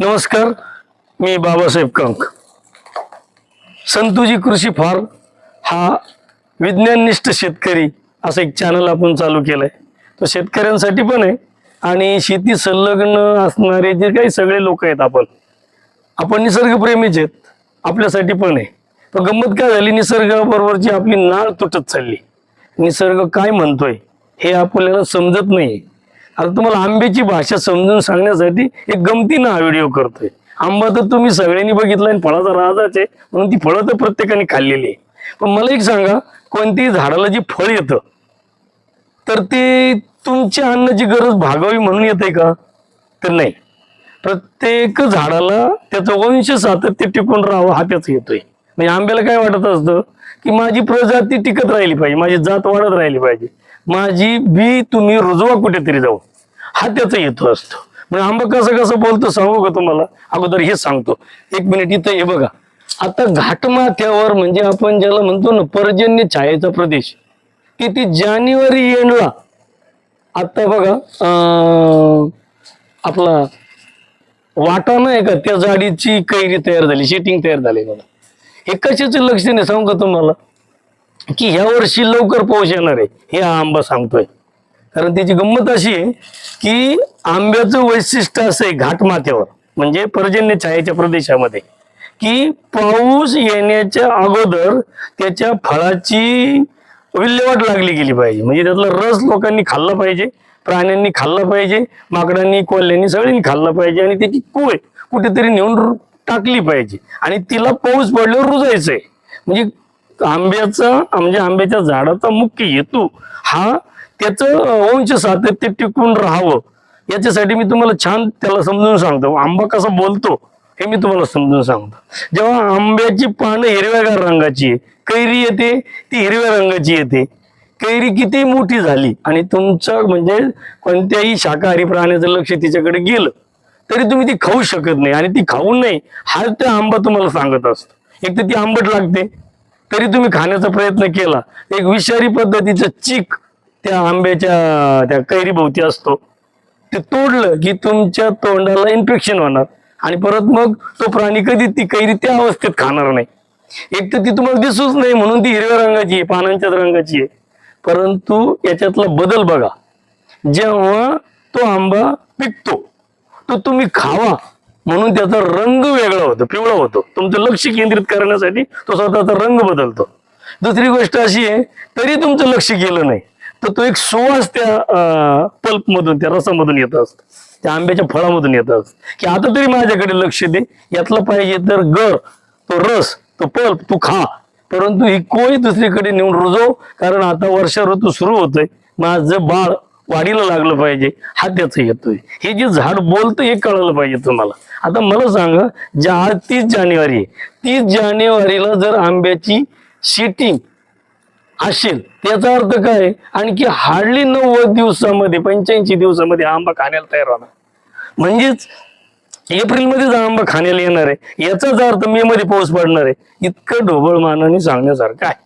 नमस्कार, मी बाबासाहेब कंक. संतुजी कृषी फार्म हा विज्ञाननिष्ठ शेतकरी असा एक चॅनल आपण चालू केलाय. तो शेतकऱ्यांसाठी पण आहे आणि शेती संलग्न असणारे जे काही सगळे लोक आहेत, आपण निसर्गप्रेमीच आहेत, आपल्यासाठी पण आहे. पण गंमत काय झाली, निसर्गाबरोबरची आपली नाळ तुटत चालली. निसर्ग काय म्हणतोय हे आपल्याला समजत नाही. आता तुम्हाला आंब्याची भाषा समजून सांगण्यासाठी एक गमतीनं हा व्हिडिओ करतोय. आंबा तर तुम्ही सगळ्यांनी बघितला आणि फळाचा राजाच आहे, म्हणून ती फळं तर प्रत्येकाने खाल्लेली आहे. पण मला एक सांगा, कोणत्याही झाडाला जे फळ येतं तर ते तुमच्या अन्नाची गरज भागावी म्हणून येते का? तर नाही. प्रत्येक झाडाला त्याचं वंश सातत्य टिकून राहावं हा त्याच येतोय. म्हणजे आंब्याला काय वाटत असतं की माझी प्रजाती टिकत राहिली पाहिजे, माझी जात वाढत राहिली पाहिजे, माझी बी तुम्ही रुजवा कुठेतरी जाऊ, हा त्याचा येतो असतो. म्हणजे आंबा कसं कसं बोलतो सांगू का तुम्हाला? अगोदर हे सांगतो, एक मिनिट. इथं हे बघा, आता घाटमाथ्यावर म्हणजे आपण ज्याला म्हणतो ना पर्जन्य छायेचा प्रदेश, किती जानेवारी एंडला आता बघा आपला वाटा नाही का, त्या जाडीची कैरी तयार झाली, शेटिंग तयार झाली बघा. हे कशाचं लक्षण आहे सांगू का तुम्हाला? की ह्या वर्षी लवकर पाऊस येणार आहे हे हा आंबा सांगतोय. कारण त्याची गंमत अशी आहे की आंब्याचं वैशिष्ट्य असं आहे घाटमाथ्यावर म्हणजे पर्जन्य छायेच्या प्रदेशामध्ये, की पाऊस येण्याच्या अगोदर त्याच्या फळाची विल्हेवाट लागली गेली पाहिजे. म्हणजे त्यातला रस लोकांनी खाल्ला पाहिजे, प्राण्यांनी खाल्ला पाहिजे, माकडांनी, कोल्ह्यांनी, सगळ्यांनी खाल्ला पाहिजे आणि त्याची कोय कुठेतरी नेऊन टाकली पाहिजे आणि तिला पाऊस पडल्यावर रुजायचंय. म्हणजे आंब्याचा म्हणजे आंब्याच्या झाडाचा मुख्य हेतू हा त्याचं वंश सातत्य टिकून राहावं याच्यासाठी मी तुम्हाला छान त्याला समजून सांगतो. आंबा कसा बोलतो हे मी तुम्हाला समजून सांगतो. जेव्हा आंब्याची पानं हिरव्यागार रंगाची आहे, कैरी येते ती हिरव्या रंगाची येते. कैरी किती मोठी झाली आणि तुमचं म्हणजे कोणत्याही शाकाहारी प्राण्याचं लक्ष तिच्याकडे गेलं तरी तुम्ही ती खाऊ शकत नाही आणि ती खाऊ नये हा त्या आंबा तुम्हाला सांगत असतो. एक तर ती आंबट लागते, तरी तुम्ही खाण्याचा प्रयत्न केला, एक विषारी पद्धतीचं चीक त्या आंब्याच्या त्या कैरी भोवती असतो. ते तोडलं की तुमच्या तोंडाला इन्फेक्शन होणार आणि परत मग तो प्राणी कधी ती कैरी त्या अवस्थेत खाणार नाही. एक तर ती तुम्हाला दिसूच नाही म्हणून ती हिरव्या रंगाची आहे, पानांच्याच रंगाची आहे. परंतु याच्यातला बदल बघा, जेव्हा तो आंबा पिकतो तो तुम्ही खावा म्हणून त्याचा रंग वेगळा होतो, पिवळा होतो. तुमचं लक्ष केंद्रित करण्यासाठी तो स्वतःचा रंग बदलतो. दुसरी गोष्ट अशी आहे, तरी तुमचं लक्ष गेलं नाही तर तो एक सुवास त्या पल्प मधून, त्या रसामधून येत असतो, त्या आंब्याच्या फळामधून येत असत की आता तरी माझ्याकडे लक्ष दे, यातलं पाहिजे तर गर, तो रस, तो पल्प तू खा, परंतु ही कोय दुसरीकडे नेऊन रुजव, कारण आता वर्षा ऋतू सुरू होतोय, माझं बाळ वाढीला लागलं पाहिजे हा त्याचा येतोय. हे जे झाड बोलतं हे कळलं पाहिजे तुम्हाला. आता मला सांगा, ज्या 30 जानेवारी 30 जानेवारीला जर आंब्याची शेटिंग असेल त्याचा अर्थ काय? आणखी हार्डली 90 दिवसामध्ये 85 दिवसामध्ये आंबा खाण्याला तयार होणार. म्हणजेच एप्रिलमध्येच आंबा खाण्याला येणार आहे, याचाच अर्थ मे मध्ये पाऊस पडणार आहे. इतकं ढोबळ मानाने सांगण्यासारखं आहे.